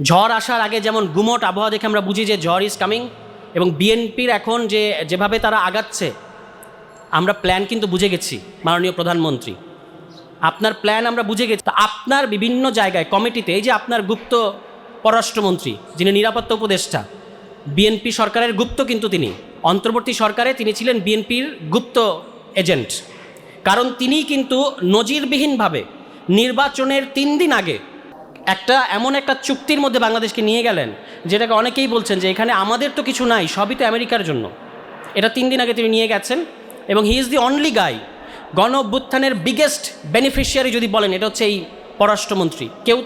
ঝড় আসার আগে যেমন গুমোট আবহাওয়া দেখে আমরা বুঝি যে ঝড় ইজ কামিং, এবং বিএনপির এখন যেভাবে তারা আগাচ্ছে, আমরা প্ল্যান কিন্তু বুঝে গেছি মাননীয় প্রধানমন্ত্রী, আপনার প্ল্যান আমরা বুঝে গেছি। আপনার বিভিন্ন জায়গায় কমিটিতে, এই যে আপনার গুপ্ত পররাষ্ট্রমন্ত্রী যিনি নিরাপত্তা উপদেষ্টা, বিএনপি সরকারের গুপ্ত, কিন্তু তিনি অন্তর্বর্তী সরকারে তিনি ছিলেন বিএনপির গুপ্ত এজেন্ট, কারণ তিনি কিন্তু নজিরবিহীনভাবে নির্বাচনের 3 দিন আগে এমন একটা চুক্তির মধ্যে বাংলাদেশকে নিয়ে গেলেন, যেটাকে অনেকেই বলছেন যে এখানে আমাদের তো কিছু নাই, সবই তো আমেরিকার জন্য। এটা 3 দিন আগে তিনি নিয়ে গেছেন, এবং হি ইজ দি অনলি গাই। গণ অভ্যুত্থানের বিগেস্ট বেনিফিশিয়ারি যদি বলেন, এটা হচ্ছে এই পররাষ্ট্রমন্ত্রী।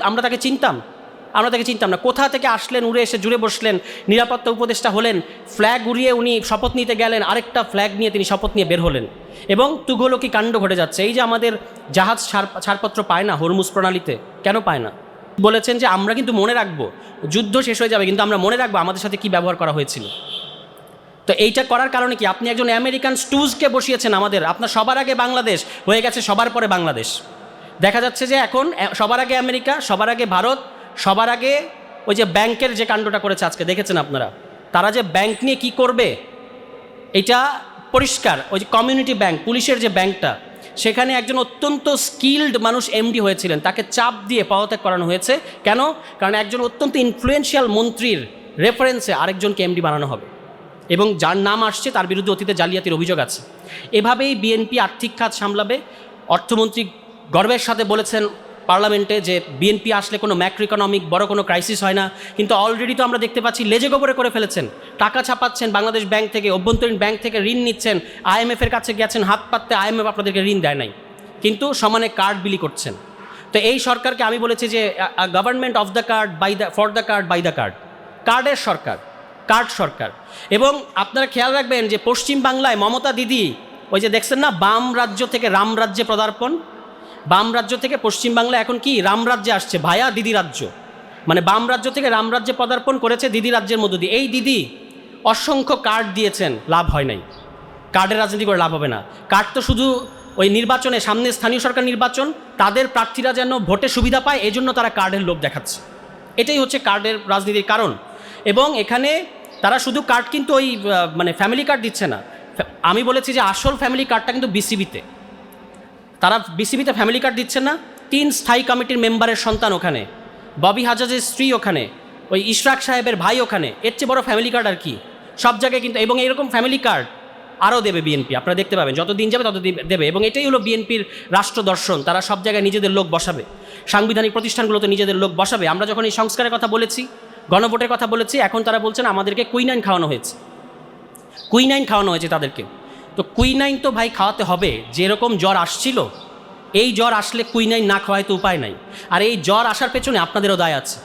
আমরা তাকে চিনতাম না। কোথা থেকে আসলেন, উড়ে এসে জুড়ে বসলেন, নিরাপত্তা উপদেষ্টা হলেন, ফ্ল্যাগ উড়িয়ে উনি শপথ নিতে গেলেন, আরেকটা ফ্ল্যাগ নিয়ে তিনি শপথ নিয়ে বের হলেন, এবং তুঘলকি কাণ্ড ঘটে যাচ্ছে। এই যে আমাদের জাহাজ ছাড়পত্র পায় না হরমুজ প্রণালীতে, কেন পায় না? বলেছেন যে আমরা কিন্তু মনে রাখবো, যুদ্ধ শেষ হয়ে যাবে কিন্তু আমরা মনে রাখবো আমাদের সাথে কী ব্যবহার করা হয়েছিল। তো এইটা করার কারণে কি, আপনি একজন আমেরিকান স্টুজকে বসিয়েছেন আমাদের। আপনার সবার আগে বাংলাদেশ হয়ে গেছে সবার পরে বাংলাদেশ। দেখা যাচ্ছে যে এখন সবার আগে আমেরিকা, সবার আগে ভারত, সবার আগে ওই যে ব্যাংকের যে কাণ্ডটা করেছে আজকে দেখেছেন আপনারা, তারা যে ব্যাংক নিয়ে কি করবে এটা পরিষ্কার। ওই যে কমিউনিটি ব্যাংক, পুলিশের যে ব্যাংকটা, সেখানে একজন অত্যন্ত স্কিল্ড মানুষ এমডি হয়েছিলেন, তাকে চাপ দিয়ে পদত্যাগ করানো হয়েছে। কেন? কারণ একজন অত্যন্ত ইনফ্লুয়েন্সিয়াল মন্ত্রীর রেফারেন্সে আরেকজনকে এমডি বানানো হবে, এবং যার নাম আসছে তার বিরুদ্ধে অতীতে জালিয়াতির অভিযোগ আছে। এভাবেই বিএনপি আর্থিক খাত সামলাবে। অর্থমন্ত্রী গর্বের সাথে বলেছেন পার্লামেন্টে যে বিএনপি আসলে কোনো ম্যাক্রো ইকোনমিক বড় কোনো ক্রাইসিস হয় না, কিন্তু অলরেডি তো আমরা দেখতে পাচ্ছি লেজে গোবরে করে ফেলেছেন। টাকা ছাপাচ্ছেন বাংলাদেশ ব্যাংক থেকে, অভ্যন্তরীণ ব্যাংক থেকে ঋণ নিচ্ছেন, আইএমএফের কাছে গেছেন হাত পাততে, আইএমএফ আপনাদেরকে ঋণ দেয় নাই, কিন্তু সমানে কার্ড বিলি করছেন। তো এই সরকারকে আমি বলেছি যে government of the card, for the card, by the card, কার্ডের সরকার, কার্ড সরকার। এবং আপনারা খেয়াল রাখবেন যে পশ্চিম বাংলায় মমতা দিদি, ওই যে দেখছেন না, বাম রাজ্য থেকে রাম রাজ্যে পদার্পণ, বাম রাজ্য থেকে পশ্চিম বাংলা এখন কি রাম রাজ্যে আসছে, ভায়া দিদি রাজ্য, মানে বাম রাজ্য থেকে রাম রাজ্যে পদার্পণ করেছে দিদি রাজ্যের মধ্য দিয়ে। এই দিদি অসংখ্য কার্ড দিয়েছেন, লাভ হয় নাই। কার্ডের রাজনীতি করে লাভ হবে না। কার্ড তো শুধু ওই নির্বাচনে, সামনে স্থানীয় সরকার নির্বাচন, তাদের প্রার্থীরা যেন ভোটে সুবিধা পায়, এই জন্য তারা কার্ডের লোভ দেখাচ্ছে। এটাই হচ্ছে কার্ডের রাজনীতির কারণ। এবং এখানে তারা শুধু কার্ড কিন্তু ওই মানে ফ্যামিলি কার্ড দিচ্ছে না, আমি বলেছি যে আসল ফ্যামিলি কার্ডটা কিন্তু বিসিবিতে, তারা বিসিবিতে ফ্যামিলি কার্ড দিচ্ছে না। 3 স্থায়ী কমিটির মেম্বারের সন্তান ওখানে, ববি হাজাজের স্ত্রী ওখানে, ওই ইশরাক সাহেবের ভাই ওখানে, এর চেয়ে বড় ফ্যামিলি কার্ড আর কি সব জায়গায় কিন্তু। এবং এরকম ফ্যামিলি কার্ড আরও দেবে বিএনপি, আপনারা দেখতে পাবেন, যত দিন যাবে তত দেবে। এবং এটাই হলো বিএনপির রাষ্ট্র দর্শন, তারা সব জায়গায় নিজেদের লোক বসাবে, সাংবিধানিক প্রতিষ্ঠানগুলোতে নিজেদের লোক বসাবে। আমরা যখন এই সংস্কারের কথা বলেছি, গণভোটের কথা বলেছি, এখন তারা বলছেন আমাদেরকে কুইনাইন খাওয়ানো হয়েছে, কুইনাইন খাওয়ানো হয়েছে তাদেরকে। তো কুইনাইন তো ভাই খাওয়াতে হবে, যেরকম জ্বর আসছিল, এই জ্বর আসলে কুইনাইন না খাওয়ায় তো উপায় নাই। আর এই জ্বর আসার পেছনে আপনাদেরও দায় আছে।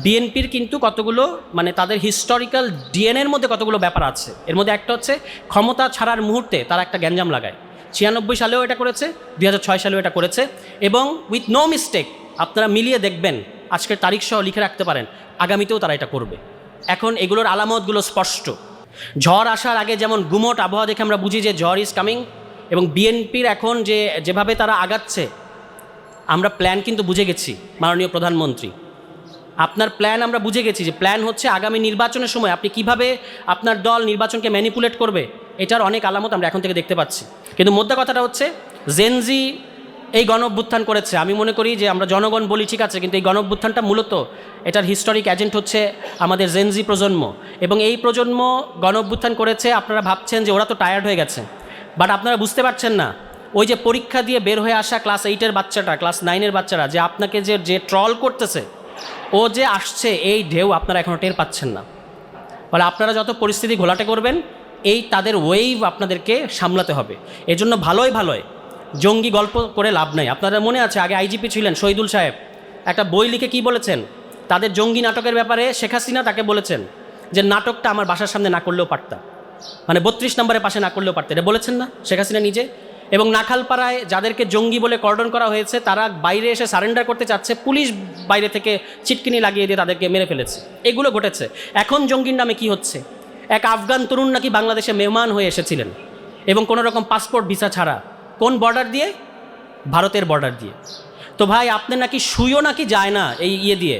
বিএনপির কিন্তু কতগুলো মানে তাদের হিস্টোরিক্যাল ডিএনএর মধ্যে কতগুলো ব্যাপার আছে। এর মধ্যে একটা হচ্ছে ক্ষমতা ছাড়ার মুহূর্তে তারা একটা গ্যাঞ্জাম লাগায়। 96 সালেও এটা করেছে, 2006 সালেও এটা করেছে, এবং উইথ নো মিস্টেক আপনারা মিলিয়ে দেখবেন, আজকের তারিখ সহ লিখে রাখতে পারেন, আগামীতেও তারা এটা করবে। এখন এগুলোর আলামতগুলো স্পষ্ট। ঝড় আসার আগে যেমন গুমোট আবহাওয়া দেখে আমরা বুঝি যে ঝড় ইজ কামিং, এবং বিএনপির এখন যেভাবে তারা আগাচ্ছে, আমরা প্ল্যান কিন্তু বুঝে গেছি মাননীয় প্রধানমন্ত্রী, আপনার প্ল্যান আমরা বুঝে গেছি। যে প্ল্যান হচ্ছে আগামী নির্বাচনের সময় আপনি কিভাবে আপনার দল নির্বাচনকে ম্যানিপুলেট করবে, এটার অনেক আলামত আমরা এখন থেকে দেখতে পাচ্ছি। কিন্তু মোদ্দা কথাটা হচ্ছে জেনজি এই গণ অভ্যুত্থান করেছে। আমি মনে করি যে আমরা জনগণ বলি ঠিক আছে, কিন্তু এই গণ অভ্যুত্থানটা মূলত এটার হিস্টোরিক এজেন্ট হচ্ছে আমাদের জেনজি প্রজন্ম। এবং এই প্রজন্ম গণ অভ্যুত্থান করেছে। আপনারা ভাবছেন যে ওরা তো টায়ার্ড হয়ে গেছে, বাট আপনারা বুঝতে পারছেন না, ওই যে পরীক্ষা দিয়ে বের হয়ে আসা ক্লাস 8-এর বাচ্চাটা, ক্লাস 9-এর বাচ্চারা যে আপনাকে যে ট্রল করতেছে, ও যে আসছে, এই ঢেউ আপনারা এখনও টের পাচ্ছেন না। ফলে আপনারা যত পরিস্থিতি ঘোলাটে করবেন, এই তাদের ওয়েভ আপনাদেরকে সামলাতে হবে। এজন্য ভালোই জঙ্গি গল্প করে লাভ নাই। আপনাদের মনে আছে আগে আইজিপি ছিলেন শহীদুল সাহেব, একটা বই লিখে কি বলেছেন তাদের জঙ্গি নাটকের ব্যাপারে? শেখ হাসিনা তাকে বলেছেন যে নাটকটা আমার বাসার সামনে না করলেও পারতাম, মানে 32 নম্বরের পাশে না করলেও পারতেন, এটা বলেছেন না শেখ হাসিনা নিজে। এবং নাখালপাড়ায় যাদেরকে জঙ্গি বলে কর্ডন করা হয়েছে, তারা বাইরে এসে সারেন্ডার করতে চাচ্ছে, পুলিশ বাইরে থেকে ছিটকিনি লাগিয়ে দিয়ে তাদেরকে মেরে ফেলেছে। এগুলো ঘটেছে। এখন জঙ্গির নামে কি হচ্ছে? এক আফগান তরুণ নাকি বাংলাদেশে মেহমান হয়ে এসেছিলেন, এবং কোনো রকম পাসপোর্ট ভিসা ছাড়া। কোন বর্ডার দিয়ে? ভারতের বর্ডার দিয়ে। তো ভাই আপনি নাকি শুইও নাকি যায় না এই দিয়ে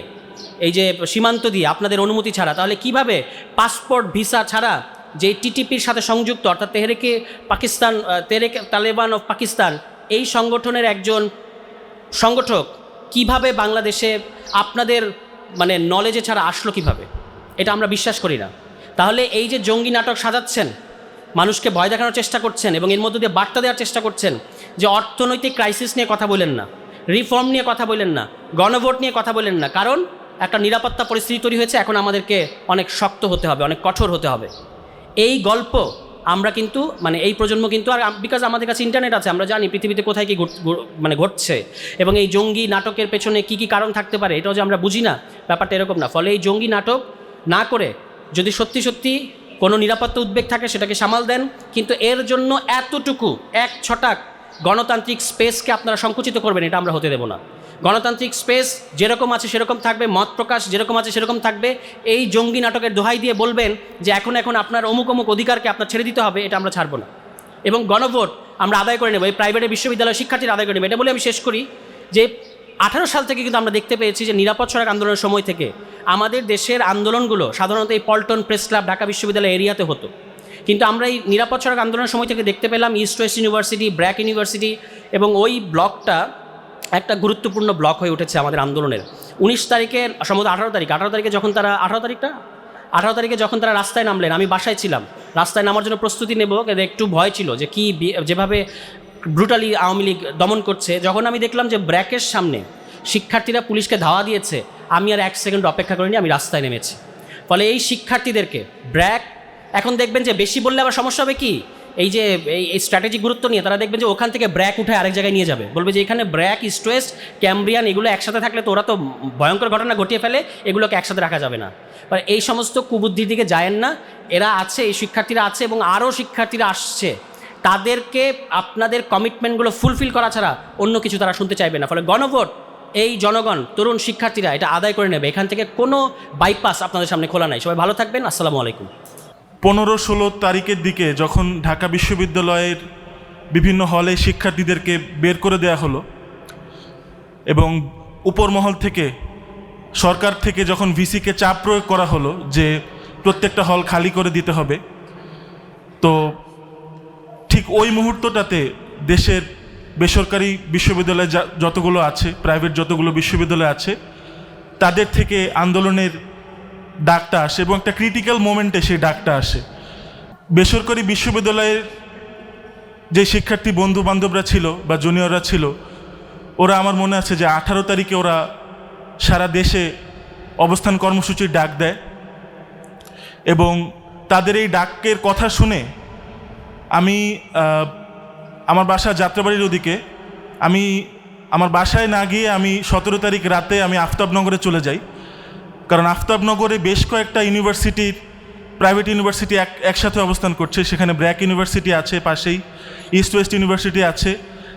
এই যে সীমান্ত দিয়ে আপনাদের অনুমতি ছাড়া, তাহলে কিভাবে পাসপোর্ট ভিসা ছাড়া যে টিটিপির সাথে সংযুক্ত অর্থাৎ তেহরিকে পাকিস্তান, তেহরিকে তালেবান অফ পাকিস্তান, এই সংগঠনের একজন সংগঠক কিভাবে বাংলাদেশে আপনাদের মানে নলেজে ছাড়া আসলো কিভাবে? এটা আমরা বিশ্বাস করি না। তাহলে এই যে জঙ্গি নাটক সাজাচ্ছেন, মানুষকে ভয় দেখানোর চেষ্টা করছেন এবং এর মধ্যে দিয়ে বার্তা দেওয়ার চেষ্টা করছেন যে অর্থনৈতিক ক্রাইসিস নিয়ে কথা বলেন না, রিফর্ম নিয়ে কথা বলেন না, গণভোট নিয়ে কথা বলেন না, কারণ একটা নিরাপত্তা পরিস্থিতি তৈরি হয়েছে, এখন আমাদেরকে অনেক শক্ত হতে হবে, অনেক কঠোর হতে হবে। এই গল্প আমরা কিন্তু মানে এই প্রজন্ম কিন্তু, আর বিকজ আমাদের কাছে ইন্টারনেট আছে, আমরা জানি পৃথিবীতে কোথায় কী মানে ঘটছে এবং এই জঙ্গি নাটকের পেছনে কী কী কারণ থাকতে পারে এটাও যে আমরা বুঝি না, ব্যাপারটা এরকম না। ফলে এই জঙ্গি নাটক না করে যদি সত্যি সত্যি কোনো নিরাপত্তা উদ্বেগ থাকে সেটাকে সামাল দেন, কিন্তু এর জন্য এতটুকু এক ছটাক গণতান্ত্রিক স্পেসকে আপনারা সংকুচিত করবেন, এটা আমরা হতে দেব না। গণতান্ত্রিক স্পেস যেরকম আছে সেরকম থাকবে, মত প্রকাশ যেরকম আছে সেরকম থাকবে। এই জঙ্গি নাটকের দোহাই দিয়ে বলবেন যে এখন আপনার অমুক অধিকারকে আপনার ছেড়ে দিতে হবে, এটা আমরা ছাড়বো না। এবং গণভোট আমরা আদায় করে নেব, এই প্রাইভেটের বিশ্ববিদ্যালয়ের শিক্ষার্থীরা আদায় করে নেবে। এটা বলে আমি শেষ করি যে 18 সাল থেকে কিন্তু আমরা দেখতে পেয়েছি যে নিরাপদ সড়ক আন্দোলনের সময় থেকে আমাদের দেশের আন্দোলনগুলো সাধারণত এই পল্টন প্রেস ক্লাব, ঢাকা বিশ্ববিদ্যালয় এরিয়াতে হতো, কিন্তু আমরা এই নিরাপদ সড়ক আন্দোলনের সময় থেকে দেখতে পেলাম east West university, BRAC university, এবং ওই ব্লকটা একটা গুরুত্বপূর্ণ ব্লক হয়ে উঠেছে আমাদের আন্দোলনের। 19 তারিখে সম্ভবত 18 তারিখে যখন তারা 18 তারিখে যখন তারা রাস্তায় নামলেন, আমি বাসায় ছিলাম, রাস্তায় নামার জন্য প্রস্তুতি নেব, কিন্তু একটু ভয় ছিল যে কি যেভাবে ব্রুটালি আওয়ামী লীগ দমন করছে। যখন আমি দেখলাম যে ব্র্যাকের সামনে শিক্ষার্থীরা পুলিশকে ধাওয়া দিয়েছে, আমি আর 1 সেকেন্ড অপেক্ষা করিনি, আমি রাস্তায় নেমেছি। ফলে এই শিক্ষার্থীদেরকে ব্র্যাক এখন দেখবেন যে বেশি বললে আবার সমস্যা হবে কি, এই যে এই স্ট্র্যাটেজিক গুরুত্ব নিয়ে তারা দেখবেন যে ওখান থেকে ব্র্যাক উঠে আরেক জায়গায় নিয়ে যাবে, বলবে যে এখানে ব্র্যাক, ইস্ট ওয়েস্ট, ক্যামব্রিয়ান এগুলো একসাথে থাকলে তো ওরা তো ভয়ঙ্কর ঘটনা ঘটিয়ে ফেলে, এগুলোকে একসাথে রাখা যাবে না। এই সমস্ত কুবুদ্ধির দিকে যায়েন না। এরা আছে, এই শিক্ষার্থীরা আছে এবং আরও শিক্ষার্থীরা আসছে, তাদেরকে আপনাদের কমিটমেন্টগুলো ফুলফিল করা ছাড়া অন্য কিছু তারা শুনতে চাইবে না। ফলে গণভোট এই জনগণ, তরুণ শিক্ষার্থীরা এটা আদায় করে নেবে, এখান থেকে কোনো বাইপাস আপনাদের সামনে খোলা নাই। সবাই ভালো থাকবেন, আসসালামু আলাইকুম। 15-16 তারিখের দিকে যখন ঢাকা বিশ্ববিদ্যালয়ের বিভিন্ন হলে শিক্ষার্থীদেরকে বের করে দেয়া হলো এবং উপর মহল থেকে, সরকার থেকে যখন ভিসিকে চাপ প্রয়োগ করা হলো যে প্রত্যেকটা হল খালি করে দিতে হবে, তো ঠিক ওই মুহূর্তটাতে দেশের বেসরকারি বিশ্ববিদ্যালয় যতগুলো আছে, প্রাইভেট যতগুলো বিশ্ববিদ্যালয় আছে, তাদের থেকে আন্দোলনের ডাকটা আসে এবং একটা ক্রিটিক্যাল মোমেন্টে সেই ডাকটা আসে। বেসরকারি বিশ্ববিদ্যালয়ের যে শিক্ষার্থী বন্ধু বান্ধবরা ছিল বা জুনিয়ররা ছিল, ওরা আমার মনে আছে যে 18 তারিখে ওরা সারা দেশে অবস্থান কর্মসূচির ডাক দেয় এবং তাদের এই ডাকের কথা শুনে আমি আমার বাসা যাত্রাবাড়ির ওদিকে, আমি আমার বাসায় না গিয়ে আমি 17 তারিখ রাতে আমি আফতাবনগরে চলে যাই, কারণ আফতাবনগরে বেশ কয়েকটা ইউনিভার্সিটির, প্রাইভেট ইউনিভার্সিটি একসাথে অবস্থান করছে। সেখানে ব্র্যাক ইউনিভার্সিটি আছে পাশেই, ইস্ট ওয়েস্ট ইউনিভার্সিটি আছে,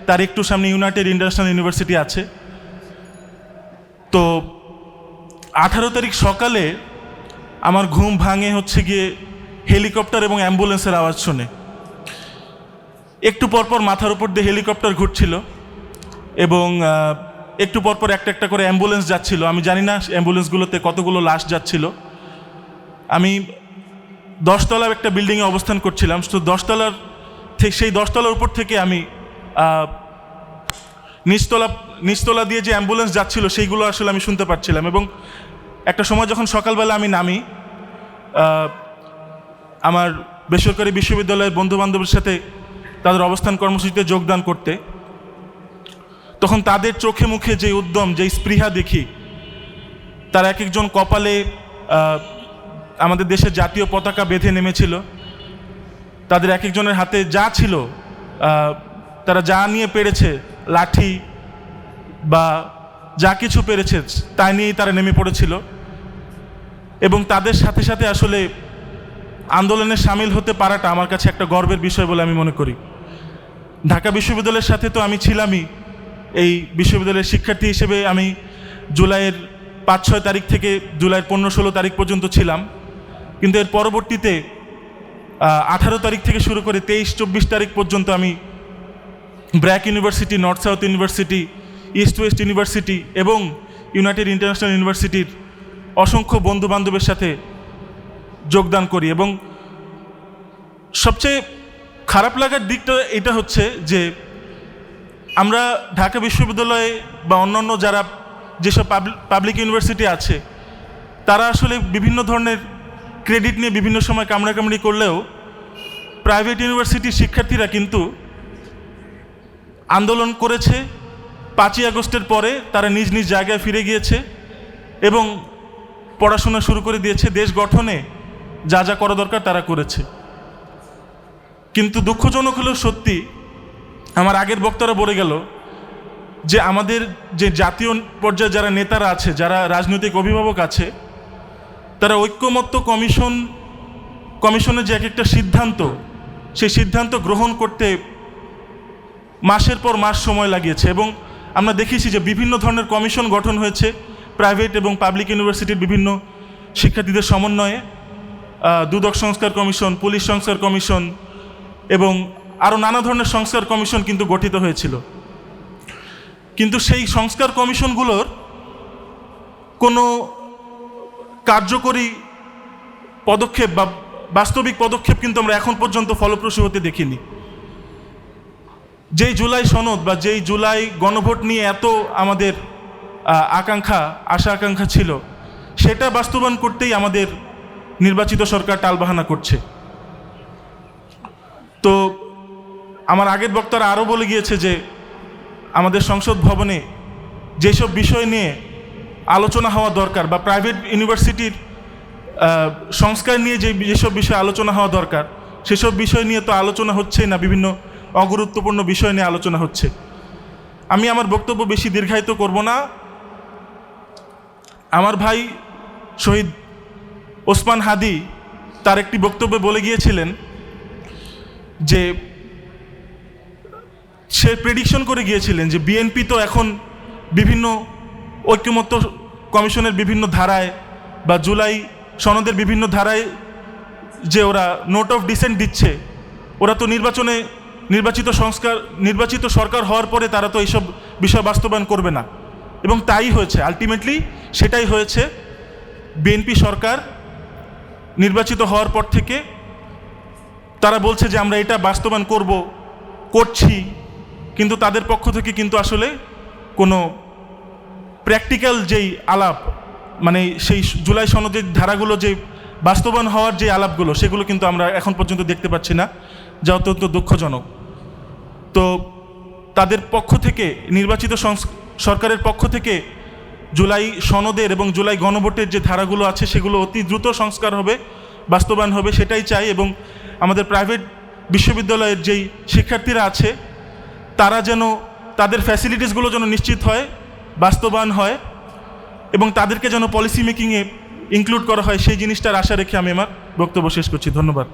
তার একটু সামনে ইউনাইটেড ইন্টারন্যাশনাল ইউনিভার্সিটি আছে। তো 18 তারিখ সকালে আমার ঘুম ভাঙে হচ্ছে গিয়ে হেলিকপ্টার এবং অ্যাম্বুলেন্সের আওয়াজ শুনে। একটু পরপর মাথার উপর দিয়ে হেলিকপ্টার ঘুরছিল এবং একটু পরপর একটা একটা করে অ্যাম্বুলেন্স যাচ্ছিল। আমি জানি না অ্যাম্বুলেন্সগুলোতে কতগুলো লাশ যাচ্ছিল। আমি 10 তলার একটা বিল্ডিংয়ে অবস্থান করছিলাম, তো 10 তলার ঠিক সেই 10 তলার উপর থেকে আমি নিচতলা দিয়ে যে অ্যাম্বুলেন্স যাচ্ছিল সেইগুলো আসলে আমি শুনতে পাচ্ছিলাম। এবং একটা সময় যখন সকালবেলা আমি নামি আমার বেসরকারি বিশ্ববিদ্যালয়ের বন্ধুবান্ধবের সাথে তাদের অবস্থান কর্মসূচিতে যোগদান করতে, তখন তাদের চোখে মুখে যে উদ্যম, যে স্পৃহা দেখি, তারা এক একজন কপালে আমাদের দেশের জাতীয় পতাকা বেঁধে নেমেছিল। তাদের এক একজনের হাতে যা ছিল, তারা যা নিয়ে পেরেছে, লাঠি বা যা কিছু পেরেছে তাই নিয়েই তারা নেমে পড়েছিল। এবং তাদের সাথে সাথে আসলে আন্দোলনে সামিল হতে পারাটা আমার কাছে একটা গর্বের বিষয় বলে আমি মনে করি। ঢাকা বিশ্ববিদ্যালয়ের সাথে তো আমি ছিলামই, এই বিশ্ববিদ্যালয়ের শিক্ষার্থী হিসেবে আমি জুলাইয়ের 5-6 তারিখ থেকে জুলাইয়ের 15-16 তারিখ পর্যন্ত ছিলাম, কিন্তু এর পরবর্তীতে 18 তারিখ থেকে শুরু করে 23-24 তারিখ পর্যন্ত আমি BRAC university, north south university, east West university এবং ইউনাইটেড ইন্টারন্যাশনাল ইউনিভার্সিটির অসংখ্য বন্ধু বান্ধবের সাথে যোগদান করি। এবং সবচেয়ে খারাপ লাগার দিকটা এটা হচ্ছে যে আমরা ঢাকা বিশ্ববিদ্যালয়ে বা অন্যান্য যারা যেসব পাবলিক ইউনিভার্সিটি আছে তারা আসলে বিভিন্ন ধরনের ক্রেডিট নিয়ে বিভিন্ন সময় কামড়াকামড়ি করলেও প্রাইভেট ইউনিভার্সিটির শিক্ষার্থীরা কিন্তু আন্দোলন করেছে। 5ই আগস্টের পরে তারা নিজ নিজ জায়গায় ফিরে গিয়েছে এবং পড়াশোনা শুরু করে দিয়েছে। দেশ গঠনে যা যা করা দরকার তারা করেছে। কিন্তু দুঃখজনক হলেও সত্যি, আমার আগের বক্তারা বলে গেল যে আমাদের যে জাতীয় পর্যায়ে যারা নেতারা আছে, যারা রাজনৈতিক অভিভাবক আছে, তারা ঐক্যমত্য কমিশনের যে এক একটা সিদ্ধান্ত, সেই সিদ্ধান্ত গ্রহণ করতে মাসের পর মাস সময় লাগিয়েছে। এবং আমরা দেখেছি যে বিভিন্ন ধরনের কমিশন গঠন হয়েছে প্রাইভেট এবং পাবলিক ইউনিভার্সিটির বিভিন্ন শিক্ষার্থীদের সমন্বয়ে। দুদক সংস্কার কমিশন, পুলিশ সংস্কার কমিশন এবং আরও নানা ধরনের সংস্কার কমিশন কিন্তু গঠিত হয়েছিল। কিন্তু সেই সংস্কার কমিশনগুলোর কোনো কার্যকরী পদক্ষেপ বা বাস্তবিক পদক্ষেপ কিন্তু আমরা এখন পর্যন্ত ফলপ্রসূ হতে দেখিনি। যেই জুলাই সনদ বা যেই জুলাই গণভোট নিয়ে এত আমাদের আশা আকাঙ্ক্ষা ছিল, সেটা বাস্তবায়ন করতেই আমাদের নির্বাচিত সরকার টালবাহানা করছে। তো আমার আগের বক্তারা আরও বলে গিয়েছে যে আমাদের সংসদ ভবনে যেসব বিষয় নিয়ে আলোচনা হওয়া দরকার বা প্রাইভেট ইউনিভার্সিটির সংস্কার নিয়ে যেসব বিষয়ে আলোচনা হওয়া দরকার, সেসব বিষয় নিয়ে তো আলোচনা হচ্ছেই না, বিভিন্ন অগুরুত্বপূর্ণ বিষয় নিয়ে আলোচনা হচ্ছে। আমি আমার বক্তব্য বেশি দীর্ঘায়িত করব না। আমার ভাই শহীদ ওসমান হাদি তার একটি বক্তব্যে বলে গিয়েছিলেন যে সে প্রেডিকশন করে গিয়েছিলেন যে বিএনপি তো এখন বিভিন্ন ঐক্যমত্য কমিশনের বিভিন্ন ধারায় বা জুলাই সনদের বিভিন্ন ধারায় যে ওরা নোট অফ ডিসেন্ট দিচ্ছে, ওরা তো নির্বাচিত সরকার হওয়ার পরে তারা তো এইসব বিষয় বাস্তবায়ন করবে না। এবং তাই হয়েছে, আলটিমেটলি সেটাই হয়েছে। বিএনপি সরকার নির্বাচিত হওয়ার পর থেকে তারা বলছে যে আমরা এটা বাস্তবায়ন করছি, কিন্তু তাদের পক্ষ থেকে কিন্তু আসলে কোনো প্র্যাকটিক্যাল যেই আলাপ, মানে সেই জুলাই সনদের ধারাগুলো যে বাস্তবায়ন হওয়ার যে আলাপগুলো, সেগুলো কিন্তু আমরা এখন পর্যন্ত দেখতে পাচ্ছি না, যা অত্যন্ত দুঃখজনক। তো তাদের পক্ষ থেকে, নির্বাচিত সরকারের পক্ষ থেকে জুলাই সনদের এবং জুলাই গণভোটের যে ধারাগুলো আছে সেগুলো অতি দ্রুত সংস্কার হবে, বাস্তবায়ন হবে, সেটাই চাই। এবং আমাদের প্রাইভেট বিশ্ববিদ্যালয়ের যেই শিক্ষার্থীরা আছে তারা যেন তাদের ফ্যাসিলিটিসগুলো যেন নিশ্চিত হয়, বাস্তবায়ন হয় এবং তাদেরকে যেন পলিসি মেকিংয়ে ইনক্লুড করা হয়, সেই জিনিসটার আশা রেখে আমি আমার বক্তব্য শেষ করছি। ধন্যবাদ।